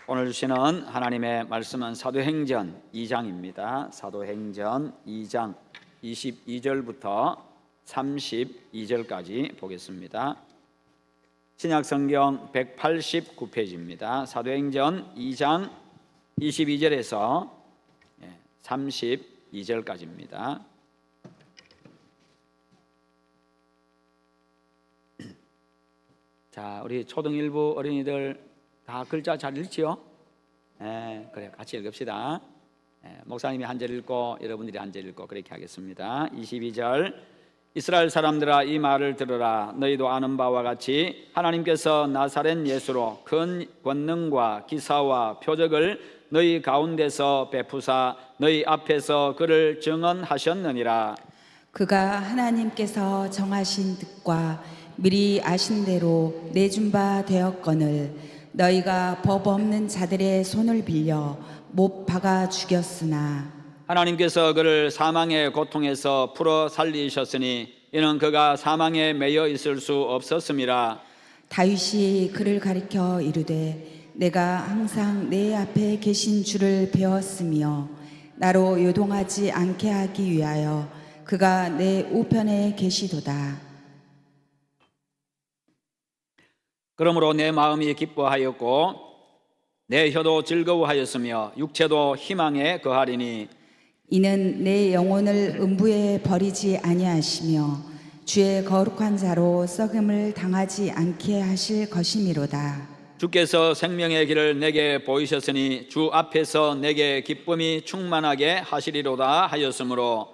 오늘 주시는 하나님의 말씀은 사도행전 2장입니다. 사도행전 2장 22절부터 32절까지 보겠습니다. 신약성경 189페이지입니다. 사도행전 2장 22절에서 32절까지입니다. 자, 우리 초등 일부 어린이들 다 글자 잘 읽지요? 그래, 같이 읽읍시다. 목사님이 한 절 읽고 여러분들이 한 절 읽고 그렇게 하겠습니다. 22절. 이스라엘 사람들아, 이 말을 들으라. 너희도 아는 바와 같이 하나님께서 나사렛 예수로 큰 권능과 기사와 표적을 너희 가운데서 베푸사 너희 앞에서 그를 증언하셨느니라. 그가 하나님께서 정하신 뜻과 미리 아신 대로 내준 바 되었거늘 너희가 법 없는 자들의 손을 빌려 못 박아 죽였으나 하나님께서 그를 사망의 고통에서 풀어 살리셨으니 이는 그가 사망에 매여 있을 수 없었음이라. 다윗이 그를 가리켜 이르되 내가 항상 내 앞에 계신 주를 배웠으며 나로 요동하지 않게 하기 위하여 그가 내 우편에 계시도다. 그러므로 내 마음이 기뻐하였고 내 혀도 즐거워하였으며 육체도 희망에 거하리니 이는 내 영혼을 음부에 버리지 아니하시며 주의 거룩한 자로 썩음을 당하지 않게 하실 것이미로다. 주께서 생명의 길을 내게 보이셨으니 주 앞에서 내게 기쁨이 충만하게 하시리로다 하였으므로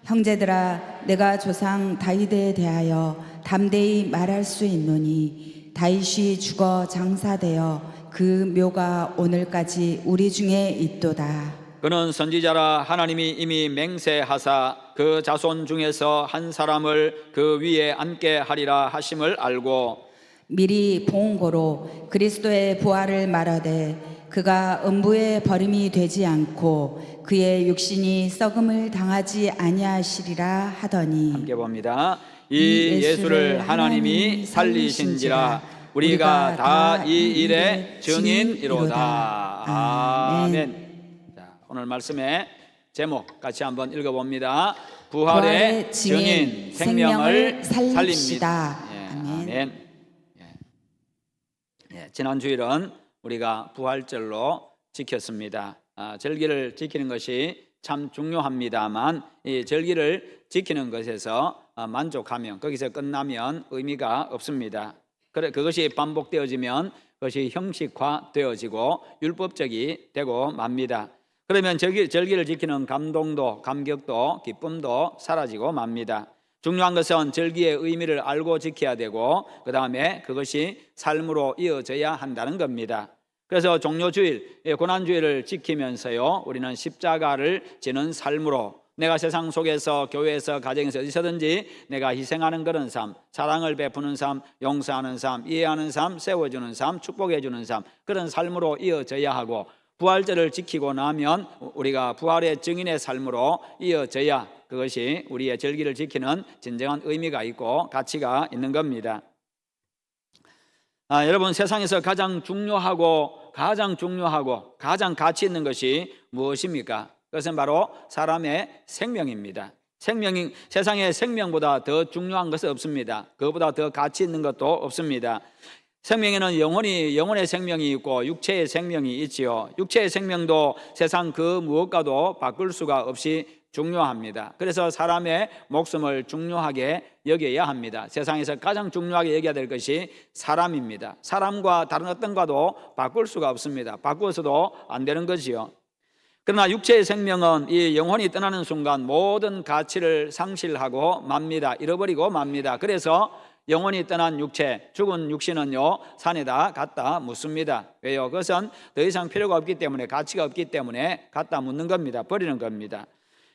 형제들아, 내가 조상 다윗에 대하여 담대히 말할 수 있노니 다윗이 죽어 장사되어 그 묘가 오늘까지 우리 중에 있도다. 그는 선지자라 하나님이 이미 맹세하사 그 자손 중에서 한 사람을 그 위에 앉게 하리라 하심을 알고 미리 보응고로 그리스도의 부활을 말하되 그가 음부에 버림이 되지 않고 그의 육신이 썩음을 당하지 아니하시리라 하더니. 함께 봅니다. 이 예수를 하나님이 살리신지라 우리가 다 이 일의 증인이로다. 아멘. 자, 오늘 말씀의 제목 같이 한번 읽어봅니다. 부활의 증인, 생명을 살립니다. 아멘. 지난 주일은 우리가 부활절로 지켰습니다. 절기를 지키는 것이 참 중요합니다만 이 절기를 지키는 것에서 만족하면 거기서 끝나면 의미가 없습니다. 그것이 반복되어지면 그것이 형식화되어지고 율법적이 되고 맙니다. 그러면 절기를 지키는 감동도 감격도 기쁨도 사라지고 맙니다. 중요한 것은 절기의 의미를 알고 지켜야 되고 그 다음에 그것이 삶으로 이어져야 한다는 겁니다. 그래서 종료주일, 고난주일을 지키면서요 우리는 십자가를 지는 삶으로 내가 세상 속에서 교회에서 가정에서 어디서든지 내가 희생하는 그런 삶, 사랑을 베푸는 삶, 용서하는 삶, 이해하는 삶, 세워주는 삶, 축복해주는 삶, 그런 삶으로 이어져야 하고 부활절을 지키고 나면 우리가 부활의 증인의 삶으로 이어져야 그것이 우리의 절기를 지키는 진정한 의미가 있고 가치가 있는 겁니다. 여러분, 세상에서 가장 중요하고 가장 가치 있는 것이 무엇입니까? 그것은 바로 사람의 생명입니다. 세상에 생명보다 더 중요한 것은 없습니다. 그것보다 더 가치 있는 것도 없습니다. 생명에는 영혼의 생명이 있고 육체의 생명이 있지요. 육체의 생명도 세상 그 무엇과도 바꿀 수가 없이 중요합니다. 그래서 사람의 목숨을 중요하게 여겨야 합니다. 세상에서 가장 중요하게 여겨야 될 것이 사람입니다. 사람과 다른 어떤 과도 바꿀 수가 없습니다. 바꾸어서도 안 되는 거지요. 그러나 육체의 생명은 이 영혼이 떠나는 순간 모든 가치를 상실하고 맙니다. 잃어버리고 맙니다. 그래서 영혼이 떠난 육체, 죽은 육신은요 산에다 갖다 묻습니다. 왜요? 그것은 더 이상 필요가 없기 때문에, 가치가 없기 때문에 갖다 묻는 겁니다. 버리는 겁니다.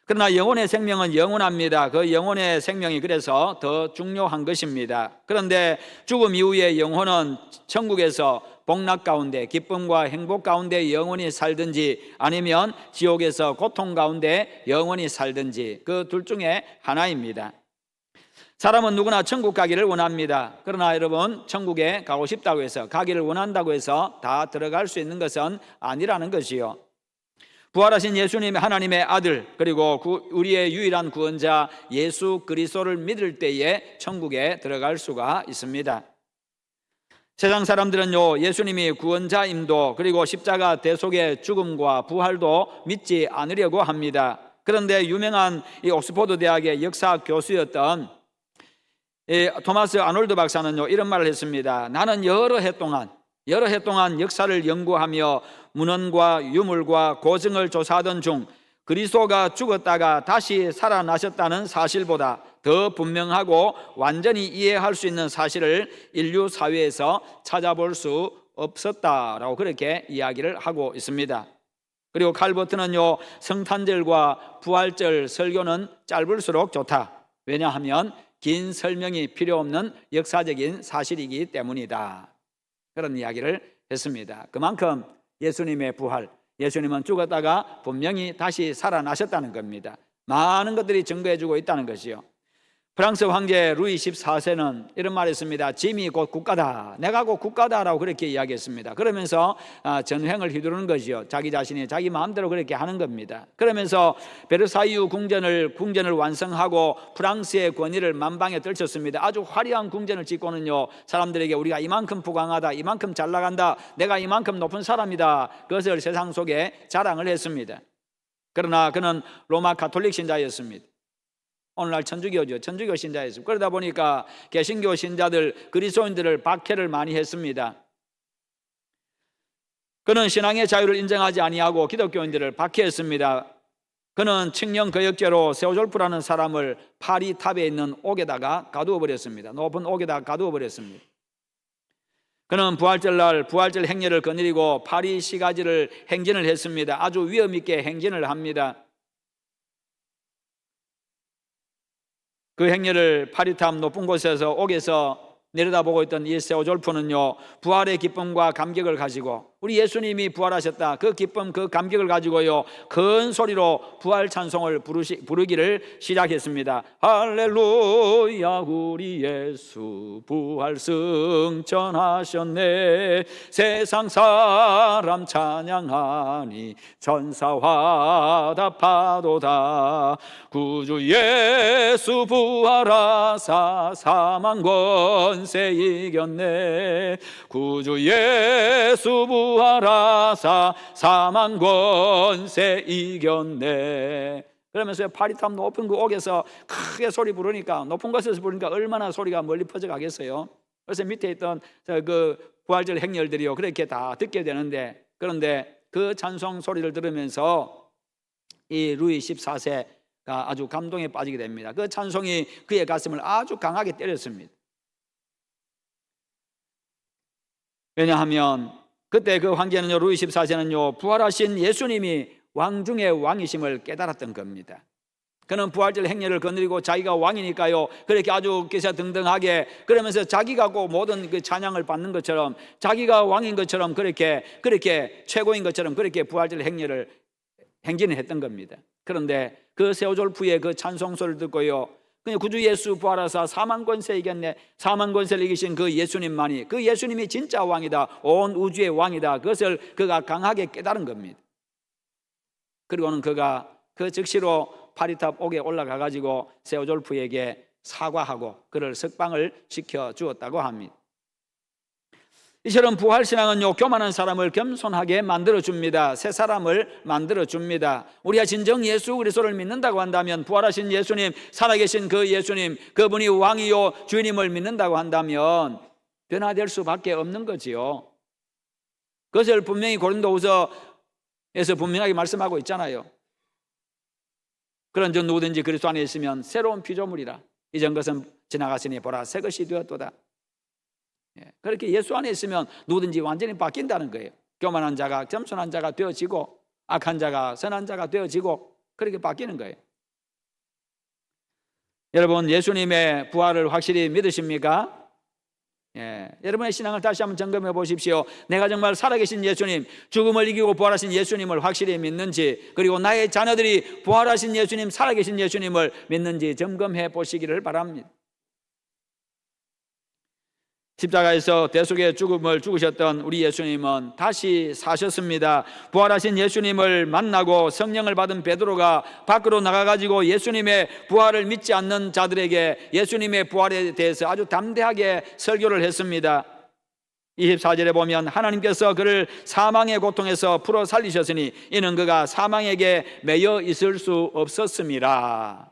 그러나 영혼의 생명은 영원합니다. 그 영혼의 생명이 그래서 더 중요한 것입니다. 그런데 죽음 이후의 영혼은 천국에서 복락 가운데 기쁨과 행복 가운데 영원히 살든지 아니면 지옥에서 고통 가운데 영원히 살든지 그 둘 중에 하나입니다. 사람은 누구나 천국 가기를 원합니다. 그러나 여러분, 천국에 가고 싶다고 해서, 가기를 원한다고 해서 다 들어갈 수 있는 것은 아니라는 것이요. 부활하신 예수님, 하나님의 아들, 그리고 우리의 유일한 구원자 예수 그리스도를 믿을 때에 천국에 들어갈 수가 있습니다. 세상 사람들은요, 예수님이 구원자임도, 그리고 십자가 대속의 죽음과 부활도 믿지 않으려고 합니다. 그런데 유명한 이 옥스퍼드 대학의 역사 교수였던 토마스 아놀드 박사는요, 이런 말을 했습니다. 나는 여러 해 동안 역사를 연구하며 문헌과 유물과 고증을 조사하던 중 그리스도가 죽었다가 다시 살아나셨다는 사실보다 더 분명하고 완전히 이해할 수 있는 사실을 인류 사회에서 찾아볼 수 없었다라고 그렇게 이야기를 하고 있습니다. 그리고 칼버트는요, 성탄절과 부활절 설교는 짧을수록 좋다. 왜냐하면 긴 설명이 필요 없는 역사적인 사실이기 때문이다. 그런 이야기를 했습니다. 그만큼 예수님의 부활, 예수님은 죽었다가 분명히 다시 살아나셨다는 겁니다. 많은 것들이 증거해주고 있다는 것이요. 프랑스 황제 루이 14세는 이런 말을 했습니다. 짐이 곧 국가다. 내가 곧 국가다라고 그렇게 이야기했습니다. 그러면서 전횡을 휘두르는 것이요. 자기 자신이 자기 마음대로 그렇게 하는 겁니다. 그러면서 베르사유 궁전을 완성하고 프랑스의 권위를 만방에 떨쳤습니다. 아주 화려한 궁전을 짓고는요, 사람들에게 우리가 이만큼 부강하다, 이만큼 잘 나간다, 내가 이만큼 높은 사람이다, 그것을 세상 속에 자랑을 했습니다. 그러나 그는 로마 가톨릭 신자였습니다. 오늘날 천주교죠. 천주교 신자였습니다. 그러다 보니까 개신교 신자들, 그리스도인들을 박해를 많이 했습니다. 그는 신앙의 자유를 인정하지 아니하고 기독교인들을 박해했습니다. 그는 칙령거역죄로 세오졸프라는 사람을 파리 탑에 있는 옥에다가 가두어 버렸습니다. 높은 옥에다가 가두어 버렸습니다. 그는 부활절날 부활절 행렬을 거느리고 파리 시가지를 행진을 했습니다. 아주 위험 있게 행진을 합니다. 그 행렬을 파리탑 높은 곳에서 옥에서 내려다보고 있던 이 세오졸프는요, 부활의 기쁨과 감격을 가지고, 우리 예수님이 부활하셨다, 그 기쁨, 그 감격을 가지고요, 큰 소리로 부활 찬송을 부르기를 시작했습니다. 할렐루야, 우리 예수 부활 승천하셨네. 세상 사람 찬양하니 천사와 답하도다. 구주 예수 부활하사 사망 권세 이겼네. 구주 예수 부활하사 사망 권세 이겼네. 그러면서 파리탑 높은 그 옥에서 크게 소리 부르니까, 높은 곳에서 부르니까 얼마나 소리가 멀리 퍼져가겠어요. 그래서 밑에 있던 그 부활절 행렬들이요, 그렇게 다 듣게 되는데, 그런데 그 찬송 소리를 들으면서 이 루이 14세가 아주 감동에 빠지게 됩니다. 그 찬송이 그의 가슴을 아주 강하게 때렸습니다. 왜냐하면 그때 그 황제는요, 루이 14세는요, 부활하신 예수님이 왕 중의 왕이심을 깨달았던 겁니다. 그는 부활절 행렬을 거느리고 자기가 왕이니까요, 그렇게 아주 기사등등하게, 그러면서 자기가 꼭 모든 그 찬양을 받는 것처럼, 자기가 왕인 것처럼, 그렇게 최고인 것처럼 그렇게 부활절 행렬을 행진을 했던 겁니다. 그런데 그 세오졸프의 그 찬송 소리를 듣고요, 그냥 구주 예수 부활하사 사망 권세 이겼네. 사망 권세를 이기신 그 예수님만이, 그 예수님이 진짜 왕이다, 온 우주의 왕이다, 그것을 그가 강하게 깨달은 겁니다. 그리고는 그가 그 즉시로 파리탑 옥에 올라가 가지고 세오졸프에게 사과하고 그를 석방을 시켜 주었다고 합니다. 이처럼 부활신앙은요, 교만한 사람을 겸손하게 만들어줍니다. 새 사람을 만들어줍니다. 우리가 진정 예수 그리스도를 믿는다고 한다면, 부활하신 예수님, 살아계신 그 예수님, 그분이 왕이요 주님을 믿는다고 한다면 변화될 수밖에 없는 거지요. 그것을 분명히 고린도후서에서 분명하게 말씀하고 있잖아요. 그런 전 누구든지 그리스도 안에 있으면 새로운 피조물이라. 이전 것은 지나갔으니 보라 새 것이 되었도다. 그렇게 예수 안에 있으면 누구든지 완전히 바뀐다는 거예요. 교만한 자가 겸손한 자가 되어지고, 악한 자가 선한 자가 되어지고, 그렇게 바뀌는 거예요. 여러분, 예수님의 부활을 확실히 믿으십니까? 여러분의 신앙을 다시 한번 점검해 보십시오. 내가 정말 살아계신 예수님, 죽음을 이기고 부활하신 예수님을 확실히 믿는지, 그리고 나의 자녀들이 부활하신 예수님, 살아계신 예수님을 믿는지 점검해 보시기를 바랍니다. 십자가에서 대속의 죽음을 죽으셨던 우리 예수님은 다시 사셨습니다. 부활하신 예수님을 만나고 성령을 받은 베드로가 밖으로 나가가지고 예수님의 부활을 믿지 않는 자들에게 예수님의 부활에 대해서 아주 담대하게 설교를 했습니다. 24절에 보면 하나님께서 그를 사망의 고통에서 풀어 살리셨으니 이는 그가 사망에게 매여 있을 수 없었습니다.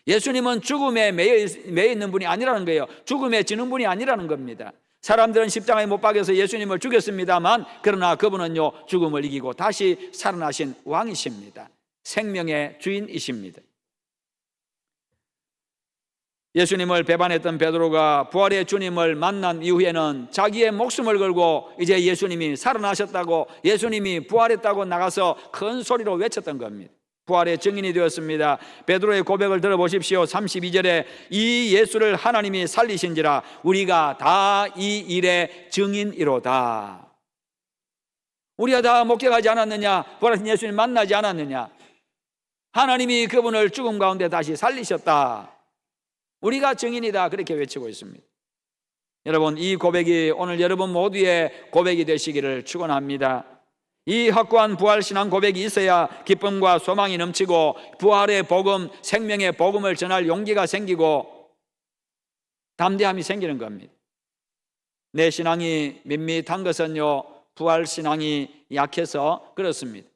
예수님은 죽음에 매여 있는 분이 아니라는 거예요. 죽음에 지는 분이 아니라는 겁니다. 사람들은 십자가에 못 박여서 예수님을 죽였습니다만 그러나 그분은요 죽음을 이기고 다시 살아나신 왕이십니다. 생명의 주인이십니다. 예수님을 배반했던 베드로가 부활의 주님을 만난 이후에는 자기의 목숨을 걸고 이제 예수님이 살아나셨다고, 예수님이 부활했다고 나가서 큰 소리로 외쳤던 겁니다. 부활의 증인이 되었습니다. 베드로의 고백을 들어보십시오. 32절에 이 예수를 하나님이 살리신지라 우리가 다 이 일의 증인이로다. 우리가 다 목격하지 않았느냐? 부활하신 예수님 만나지 않았느냐? 하나님이 그분을 죽음 가운데 다시 살리셨다. 우리가 증인이다. 그렇게 외치고 있습니다. 여러분, 이 고백이 오늘 여러분 모두의 고백이 되시기를 축원합니다. 이 확고한 부활신앙 고백이 있어야 기쁨과 소망이 넘치고 부활의 복음, 생명의 복음을 전할 용기가 생기고 담대함이 생기는 겁니다. 내 신앙이 밋밋한 것은요 부활신앙이 약해서 그렇습니다.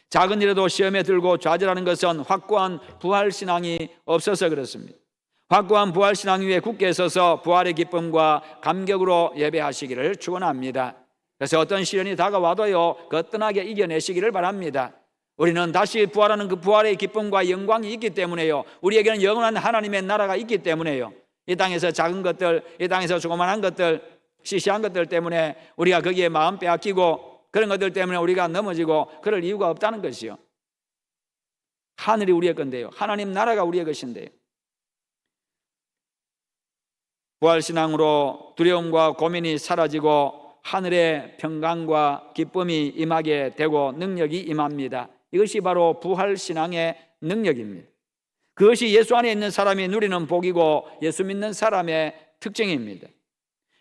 작은 일에도 시험에 들고 좌절하는 것은 확고한 부활신앙이 없어서 그렇습니다. 확고한 부활신앙 위에 굳게 서서 부활의 기쁨과 감격으로 예배하시기를 축원합니다. 그래서 어떤 시련이 다가와도요 거뜬하게 이겨내시기를 바랍니다. 우리는 다시 부활하는 그 부활의 기쁨과 영광이 있기 때문에요, 우리에게는 영원한 하나님의 나라가 있기 때문에요, 이 땅에서 작은 것들, 이 땅에서 조그만한 것들, 시시한 것들 때문에 우리가 거기에 마음 빼앗기고 그런 것들 때문에 우리가 넘어지고 그럴 이유가 없다는 것이요. 하늘이 우리의 건데요, 하나님 나라가 우리의 것인데요. 부활신앙으로 두려움과 고민이 사라지고 하늘의 평강과 기쁨이 임하게 되고 능력이 임합니다. 이것이 바로 부활신앙의 능력입니다. 그것이 예수 안에 있는 사람이 누리는 복이고 예수 믿는 사람의 특징입니다.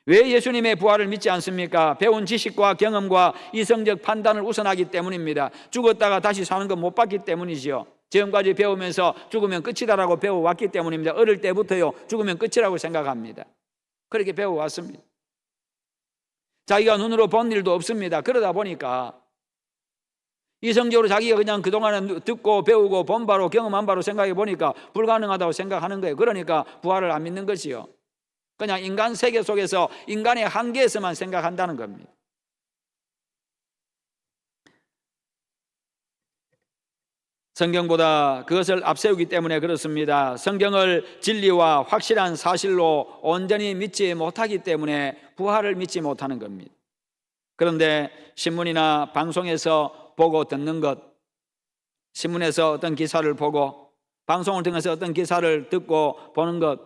왜 예수님의 부활을 믿지 않습니까? 배운 지식과 경험과 이성적 판단을 우선하기 때문입니다. 죽었다가 다시 사는 거 못 봤기 때문이지요. 지금까지 배우면서 죽으면 끝이다라고 배워왔기 때문입니다. 어릴 때부터요 죽으면 끝이라고 생각합니다. 그렇게 배워왔습니다. 자기가 눈으로 본 일도 없습니다. 그러다 보니까 이성적으로 자기가 그냥 그동안에 듣고 배우고 본 바로 경험한 바로 생각해 보니까 불가능하다고 생각하는 거예요. 그러니까 부활을 안 믿는 것이요, 그냥 인간 세계 속에서 인간의 한계에서만 생각한다는 겁니다. 성경보다 그것을 앞세우기 때문에 그렇습니다. 성경을 진리와 확실한 사실로 온전히 믿지 못하기 때문에 부활을 믿지 못하는 겁니다. 그런데 신문이나 방송에서 보고 듣는 것, 신문에서 어떤 기사를 보고 방송을 통해서 어떤 기사를 듣고 보는 것,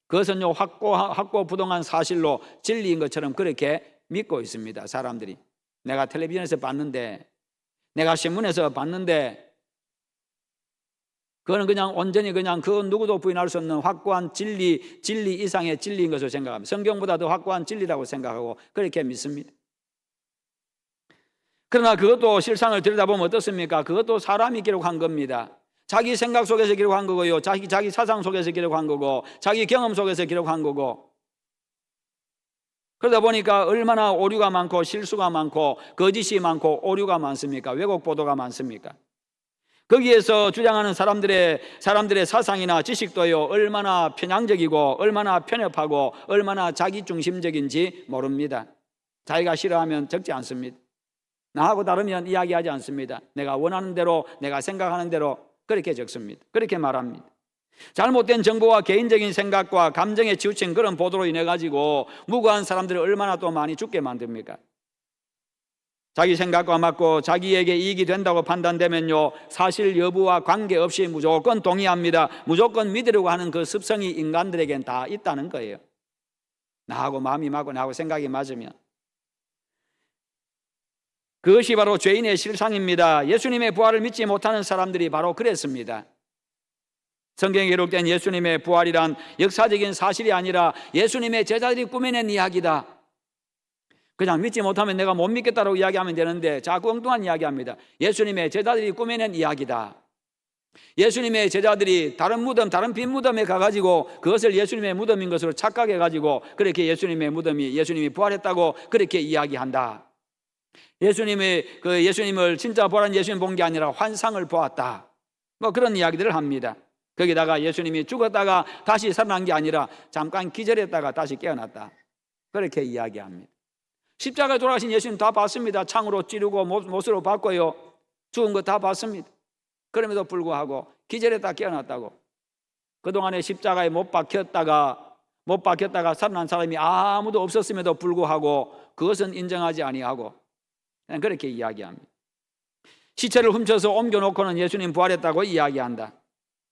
그것은요 확고부동한 사실로 진리인 것처럼 그렇게 믿고 있습니다. 사람들이 내가 텔레비전에서 봤는데, 내가 신문에서 봤는데, 그거는 그냥 온전히 그냥 그 누구도 부인할 수 없는 확고한 진리 이상의 진리인 것으로 생각합니다. 성경보다 더 확고한 진리라고 생각하고 그렇게 믿습니다. 그러나 그것도 실상을 들여다보면 어떻습니까? 그것도 사람이 기록한 겁니다. 자기 생각 속에서 기록한 거고요, 자기 사상 속에서 기록한 거고, 자기 경험 속에서 기록한 거고. 그러다 보니까 얼마나 오류가 많고 실수가 많고 거짓이 많고 오류가 많습니까? 왜곡 보도가 많습니까? 거기에서 주장하는 사람들의 사상이나 지식도요 얼마나 편향적이고 얼마나 편협하고 얼마나 자기중심적인지 모릅니다. 자기가 싫어하면 적지 않습니다. 나하고 다르면 이야기하지 않습니다. 내가 원하는 대로, 내가 생각하는 대로 그렇게 적습니다. 그렇게 말합니다. 잘못된 정보와 개인적인 생각과 감정에 치우친 그런 보도로 인해 가지고 무고한 사람들을 얼마나 또 많이 죽게 만듭니까? 자기 생각과 맞고 자기에게 이익이 된다고 판단되면요 사실 여부와 관계없이 무조건 동의합니다. 무조건 믿으려고 하는 그 습성이 인간들에겐 다 있다는 거예요. 나하고 마음이 맞고 나하고 생각이 맞으면. 그것이 바로 죄인의 실상입니다. 예수님의 부활을 믿지 못하는 사람들이 바로 그랬습니다. 성경에 기록된 예수님의 부활이란 역사적인 사실이 아니라 예수님의 제자들이 꾸며낸 이야기다. 그냥 믿지 못하면 내가 못 믿겠다고 이야기하면 되는데 자꾸 엉뚱한 이야기합니다. 예수님의 제자들이 꾸며낸 이야기다. 예수님의 제자들이 다른 무덤, 다른 빈 무덤에 가가지고 그것을 예수님의 무덤인 것으로 착각해가지고 그렇게 예수님이 부활했다고 그렇게 이야기한다. 예수님을 진짜 부활한 예수님 본 게 아니라 환상을 보았다. 뭐 그런 이야기들을 합니다. 거기다가 예수님이 죽었다가 다시 살아난 게 아니라 잠깐 기절했다가 다시 깨어났다. 그렇게 이야기합니다. 십자가에 돌아가신 예수님 다 봤습니다. 창으로 찌르고 못으로 봤고요. 죽은 거 다 봤습니다. 그럼에도 불구하고 기절했다 깨어났다고. 그동안에 십자가에 못 박혔다가 살아난 사람이 아무도 없었음에도 불구하고 그것은 인정하지 아니하고 그냥 그렇게 이야기합니다. 시체를 훔쳐서 옮겨놓고는 예수님 부활했다고 이야기한다.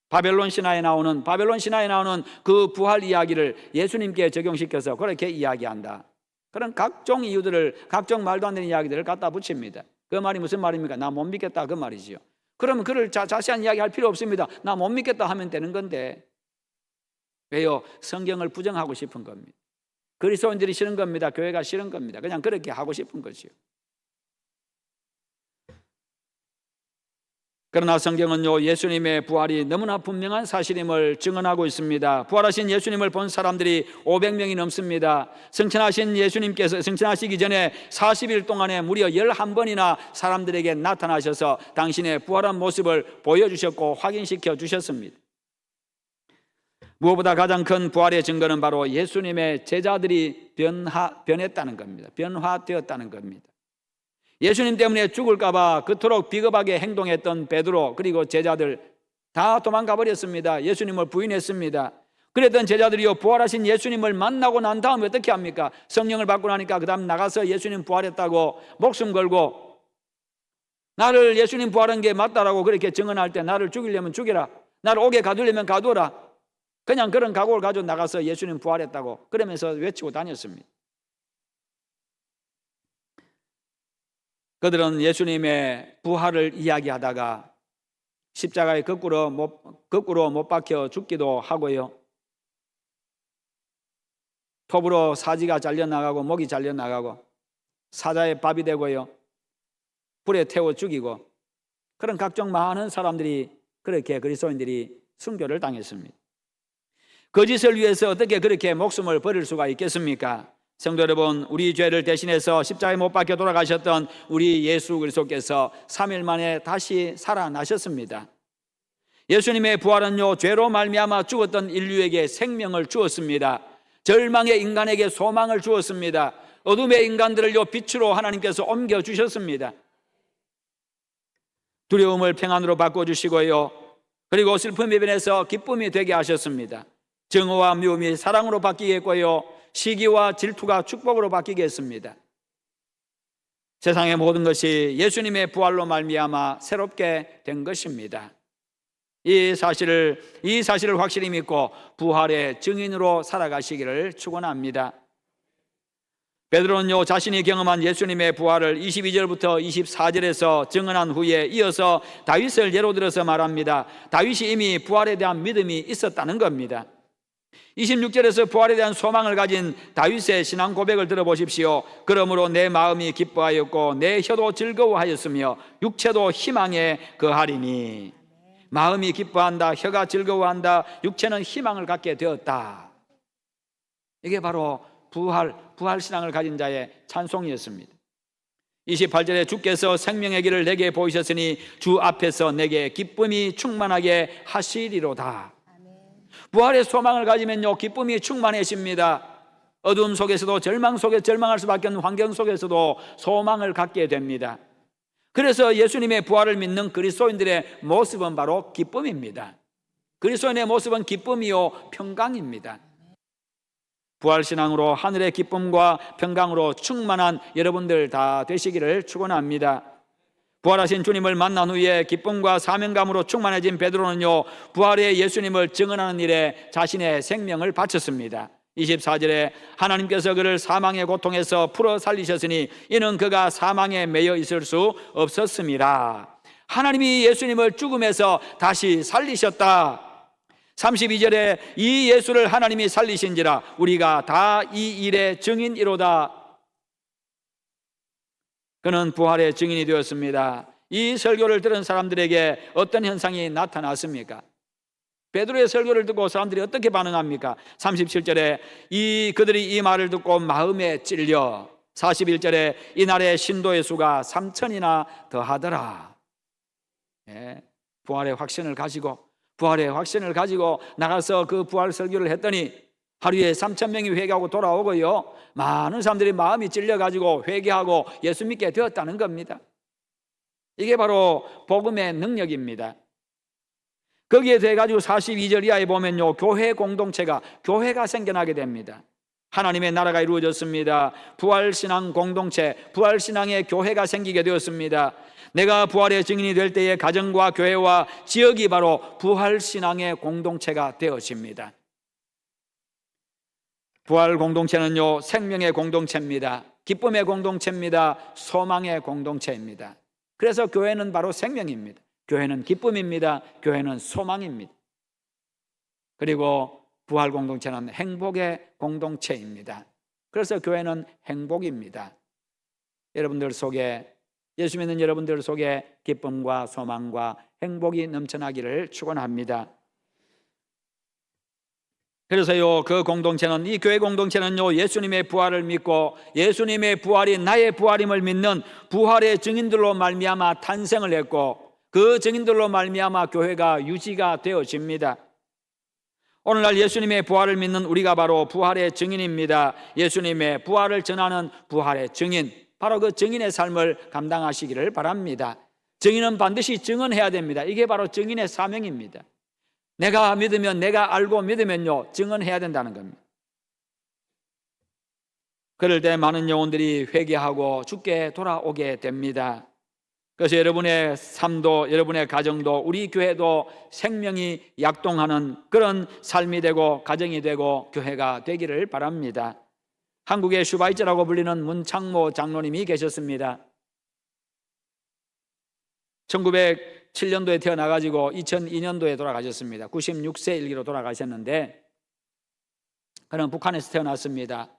바벨론 신화에 나오는 그 부활 이야기를 예수님께 적용시켜서 그렇게 이야기한다. 그런 각종 이유들을, 각종 말도 안 되는 이야기들을 갖다 붙입니다. 그 말이 무슨 말입니까? 나 못 믿겠다 그 말이지요. 그러면 그를 자세한 이야기 할 필요 없습니다. 나 못 믿겠다 하면 되는 건데 왜요? 성경을 부정하고 싶은 겁니다. 그리스도인들이 싫은 겁니다. 교회가 싫은 겁니다. 그냥 그렇게 하고 싶은 거지요. 그러나 성경은요, 예수님의 부활이 너무나 분명한 사실임을 증언하고 있습니다. 부활하신 예수님을 본 사람들이 500명이 넘습니다. 승천하시기 전에 40일 동안에 무려 11번이나 사람들에게 나타나셔서 당신의 부활한 모습을 보여주셨고 확인시켜 주셨습니다. 무엇보다 가장 큰 부활의 증거는 바로 예수님의 제자들이 변했다는 겁니다. 변화되었다는 겁니다. 예수님 때문에 죽을까 봐 그토록 비겁하게 행동했던 베드로 그리고 제자들 다 도망가 버렸습니다. 예수님을 부인했습니다. 그랬던 제자들이요, 부활하신 예수님을 만나고 난 다음에 어떻게 합니까? 성령을 받고 나니까 그 다음 나가서 예수님 부활했다고 목숨 걸고 나를 예수님 부활한 게 맞다라고 그렇게 증언할 때 나를 죽이려면 죽여라, 나를 옥에 가두려면 가두어라, 그냥 그런 각오를 가지고 나가서 예수님 부활했다고 그러면서 외치고 다녔습니다. 그들은 예수님의 부활을 이야기하다가 십자가에 거꾸로 못 박혀 죽기도 하고요, 톱으로 사지가 잘려나가고 목이 잘려나가고 사자의 밥이 되고요, 불에 태워 죽이고 그런 각종 많은 사람들이 그렇게 그리스도인들이 순교를 당했습니다. 거짓을 위해서 어떻게 그렇게 목숨을 버릴 수가 있겠습니까? 성도 여러분, 우리 죄를 대신해서 십자가에 못 박혀 돌아가셨던 우리 예수 그리스도께서 3일 만에 다시 살아나셨습니다. 예수님의 부활은요, 죄로 말미암아 죽었던 인류에게 생명을 주었습니다. 절망의 인간에게 소망을 주었습니다. 어둠의 인간들을요, 빛으로 하나님께서 옮겨주셨습니다. 두려움을 평안으로 바꿔주시고요, 그리고 슬픔의 변에서 기쁨이 되게 하셨습니다. 정오와 미움이 사랑으로 바뀌겠고요, 시기와 질투가 축복으로 바뀌겠습니다. 세상의 모든 것이 예수님의 부활로 말미암아 새롭게 된 것입니다. 이 사실을 확실히 믿고 부활의 증인으로 살아가시기를 축원합니다. 베드로는요, 자신이 경험한 예수님의 부활을 22절부터 24절에서 증언한 후에 이어서 다윗을 예로 들어서 말합니다. 다윗이 이미 부활에 대한 믿음이 있었다는 겁니다. 26절에서 부활에 대한 소망을 가진 다윗의 신앙 고백을 들어보십시오. 그러므로 내 마음이 기뻐하였고 내 혀도 즐거워하였으며 육체도 희망에 거하리니. 마음이 기뻐한다, 혀가 즐거워한다, 육체는 희망을 갖게 되었다. 이게 바로 부활 신앙을 가진 자의 찬송이었습니다. 28절에 주께서 생명의 길을 내게 보이셨으니 주 앞에서 내게 기쁨이 충만하게 하시리로다. 부활의 소망을 가지면요, 기쁨이 충만해집니다. 어두움 속에서도 절망할 수밖에 없는 환경 속에서도 소망을 갖게 됩니다. 그래서 예수님의 부활을 믿는 그리스도인들의 모습은 바로 기쁨입니다. 그리스도인의 모습은 기쁨이요 평강입니다. 부활신앙으로 하늘의 기쁨과 평강으로 충만한 여러분들 다 되시기를 축원합니다. 부활하신 주님을 만난 후에 기쁨과 사명감으로 충만해진 베드로는요, 부활의 예수님을 증언하는 일에 자신의 생명을 바쳤습니다. 24절에 하나님께서 그를 사망의 고통에서 풀어 살리셨으니 이는 그가 사망에 매여 있을 수 없었습니다. 하나님이 예수님을 죽음에서 다시 살리셨다. 32절에 이 예수를 하나님이 살리신지라 우리가 다 이 일의 증인이로다. 그는 부활의 증인이 되었습니다. 이 설교를 들은 사람들에게 어떤 현상이 나타났습니까? 베드로의 설교를 듣고 사람들이 어떻게 반응합니까? 37절에 그들이 이 말을 듣고 마음에 찔려 41절에 이날의 신도의 수가 3천이나 더하더라. 부활의 확신을 가지고 나가서 그 부활 설교를 했더니 하루에 3,000명이 회개하고 돌아오고요, 많은 사람들이 마음이 찔려가지고 회개하고 예수 믿게 되었다는 겁니다. 이게 바로 복음의 능력입니다. 거기에 대해 가지고 42절 이하에 보면요, 교회가 생겨나게 됩니다. 하나님의 나라가 이루어졌습니다. 부활신앙 공동체, 부활신앙의 교회가 생기게 되었습니다. 내가 부활의 증인이 될 때에 가정과 교회와 지역이 바로 부활신앙의 공동체가 되어집니다. 부활 공동체는요, 생명의 공동체입니다. 기쁨의 공동체입니다. 소망의 공동체입니다. 그래서 교회는 바로 생명입니다. 교회는 기쁨입니다. 교회는 소망입니다. 그리고 부활 공동체는 행복의 공동체입니다. 그래서 교회는 행복입니다. 예수 믿는 여러분들 속에 기쁨과 소망과 행복이 넘쳐나기를 축원합니다. 그래서요, 이 교회 공동체는요, 예수님의 부활을 믿고 예수님의 부활이 나의 부활임을 믿는 부활의 증인들로 말미암아 탄생을 했고, 그 증인들로 말미암아 교회가 유지가 되어집니다. 오늘날 예수님의 부활을 믿는 우리가 바로 부활의 증인입니다. 예수님의 부활을 전하는 부활의 증인, 바로 그 증인의 삶을 감당하시기를 바랍니다. 증인은 반드시 증언해야 됩니다. 이게 바로 증인의 사명입니다. 내가 믿으면, 내가 알고 믿으면요, 증언해야 된다는 겁니다. 그럴 때 많은 영혼들이 회개하고 죽게 돌아오게 됩니다. 그래서 여러분의 삶도, 여러분의 가정도, 우리 교회도 생명이 약동하는 그런 삶이 되고 가정이 되고 교회가 되기를 바랍니다. 한국의 슈바이처라고 불리는 문창모 장로님이 계셨습니다. 1907년도에 태어나가지고 2002년도에 돌아가셨습니다. 96세 일기로 돌아가셨는데, 그는 북한에서 태어났습니다.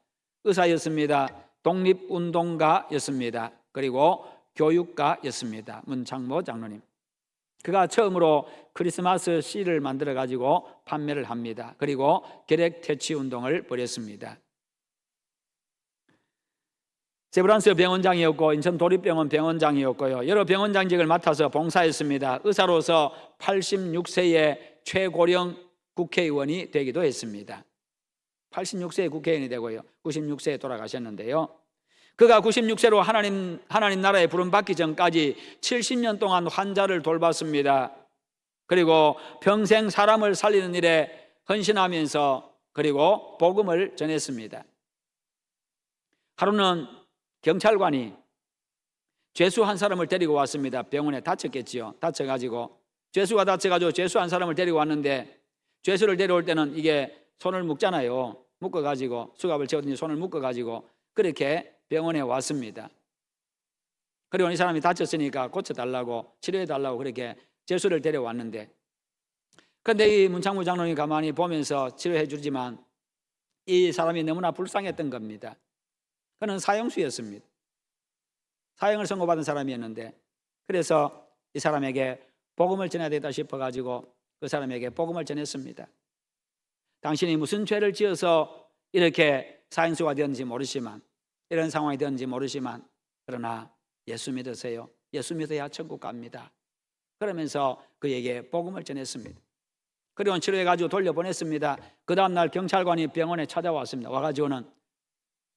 의사였습니다. 독립운동가였습니다. 그리고 교육가였습니다. 문창모 장로님. 그가 처음으로 크리스마스 씨를 만들어 가지고 판매를 합니다. 그리고 결핵 퇴치 운동을 벌였습니다. 세브란스 병원장이었고 인천 도립병원 병원장이었고요, 여러 병원장직을 맡아서 봉사했습니다. 의사로서 86세의 최고령 국회의원이 되기도 했습니다. 86세의 국회의원이 되고요, 96세에 돌아가셨는데요, 그가 96세로 하나님 나라에 부름받기 전까지 70년 동안 환자를 돌봤습니다. 그리고 평생 사람을 살리는 일에 헌신하면서 그리고 복음을 전했습니다. 하루는 경찰관이 죄수 한 사람을 데리고 왔습니다. 병원에 다쳤겠지요. 다쳐가지고 죄수 한 사람을 데리고 왔는데, 죄수를 데려올 때는 이게 손을 묶잖아요. 묶어가지고 수갑을 채우더니 손을 묶어가지고 그렇게 병원에 왔습니다. 그리고 이 사람이 다쳤으니까 고쳐달라고, 치료해달라고 그렇게 죄수를 데려왔는데, 그런데 이 문창무 장로님이 가만히 보면서 치료해 주지만 이 사람이 너무나 불쌍했던 겁니다. 그는 사형수였습니다. 사형을 선고받은 사람이었는데, 그래서 이 사람에게 복음을 전해야 되겠다 싶어가지고 그 사람에게 복음을 전했습니다. 당신이 무슨 죄를 지어서 이렇게 사형수가 되었는지 모르지만, 이런 상황이 되었는지 모르지만, 그러나 예수 믿으세요. 예수 믿어야 천국 갑니다. 그러면서 그에게 복음을 전했습니다. 그리고 치료해가지고 돌려보냈습니다. 그 다음날 경찰관이 병원에 찾아왔습니다. 와가지고는,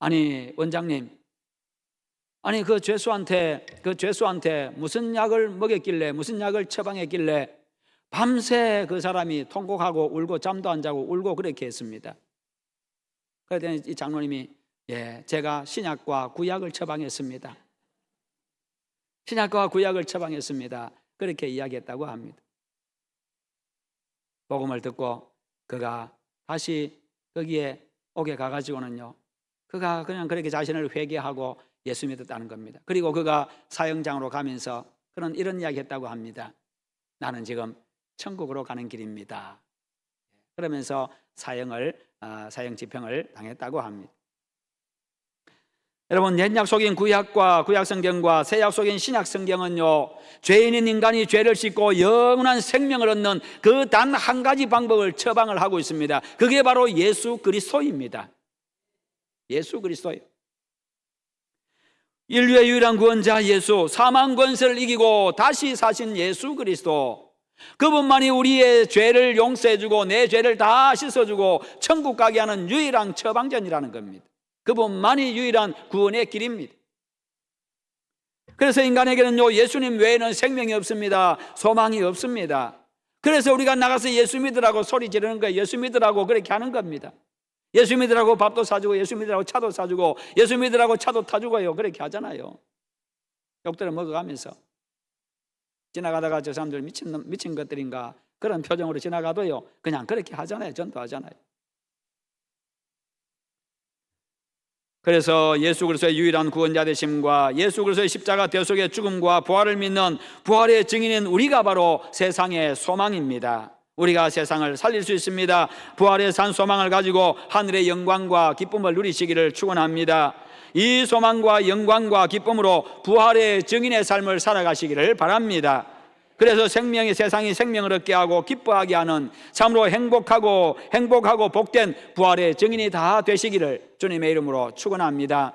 아니 원장님, 아니 그 죄수한테 무슨 약을 먹였길래, 무슨 약을 처방했길래 밤새 그 사람이 통곡하고 울고 잠도 안 자고 울고 그렇게 했습니다. 그랬더니 이 장로님이, 제가 신약과 구약을 처방했습니다. 신약과 구약을 처방했습니다. 그렇게 이야기했다고 합니다. 복음을 듣고 그가 다시 거기에 오게 가가지고는요, 그가 그냥 그렇게 자신을 회개하고 예수 믿었다는 겁니다. 그리고 그가 사형장으로 가면서 그는 이런 이야기 했다고 합니다. 나는 지금 천국으로 가는 길입니다. 그러면서 사형 집행을 당했다고 합니다. 여러분, 옛약속인 구약과 구약성경과 새약속인 신약성경은요, 죄인인 인간이 죄를 씻고 영원한 생명을 얻는 그 단 한 가지 방법을 처방을 하고 있습니다. 그게 바로 예수 그리스도입니다. 예수 그리스도예요. 인류의 유일한 구원자 예수, 사망 권세를 이기고 다시 사신 예수 그리스도, 그분만이 우리의 죄를 용서해주고 내 죄를 다 씻어주고 천국 가게 하는 유일한 처방전이라는 겁니다. 그분만이 유일한 구원의 길입니다. 그래서 인간에게는요, 예수님 외에는 생명이 없습니다. 소망이 없습니다. 그래서 우리가 나가서 예수 믿으라고 소리 지르는 거예요. 예수 믿으라고 그렇게 하는 겁니다. 예수 믿으라고 밥도 사주고, 예수 믿으라고 차도 사주고, 예수 믿으라고 차도 타주고요, 그렇게 하잖아요. 욕들을 먹어가면서 지나가다가 저 사람들 미친 것들인가 그런 표정으로 지나가도요, 그냥 그렇게 하잖아요. 전도하잖아요. 그래서 예수 그리스도의 유일한 구원자 되심과 예수 그리스도의 십자가 대속의 죽음과 부활을 믿는 부활의 증인인 우리가 바로 세상의 소망입니다. 우리가 세상을 살릴 수 있습니다. 부활의 산 소망을 가지고 하늘의 영광과 기쁨을 누리시기를 축원합니다. 이 소망과 영광과 기쁨으로 부활의 증인의 삶을 살아가시기를 바랍니다. 그래서 세상이 생명을 얻게 하고 기뻐하게 하는 참으로 행복하고 복된 부활의 증인이 다 되시기를 주님의 이름으로 축원합니다.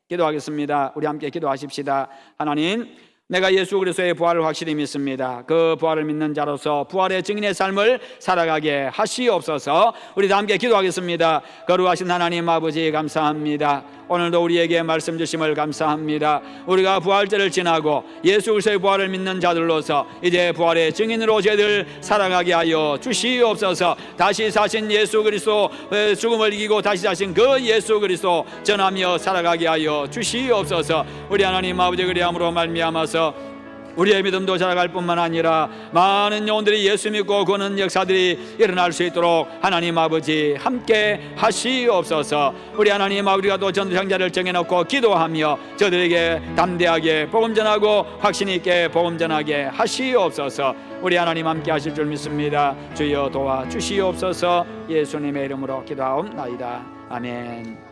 기도하겠습니다. 우리 함께 기도하십시다. 하나님, 내가 예수 그리스도의 부활을 확실히 믿습니다. 그 부활을 믿는 자로서 부활의 증인의 삶을 살아가게 하시옵소서. 우리 다 함께 기도하겠습니다. 거룩하신 하나님 아버지, 감사합니다. 오늘도 우리에게 말씀 주심을 감사합니다. 우리가 부활절을 지나고 예수 그리스도의 부활을 믿는 자들로서 이제 부활의 증인으로 저희들 살아가게 하여 주시옵소서. 다시 사신 예수 그리스도, 죽음을 이기고 다시 사신 그 예수 그리스도 전하며 살아가게 하여 주시옵소서. 우리 하나님 아버지, 그리함으로 말미암아서 우리의 믿음도 자라갈 뿐만 아니라 많은 영혼들이 예수 믿고 구원하는 역사들이 일어날 수 있도록 하나님 아버지 함께 하시옵소서. 우리 하나님 아버지가 또 전도형자를 정해놓고 기도하며 저들에게 담대하게 복음 전하고 확신 있게 복음 전하게 하시옵소서. 우리 하나님 함께 하실 줄 믿습니다. 주여 도와주시옵소서. 예수님의 이름으로 기도하옵나이다. 아멘.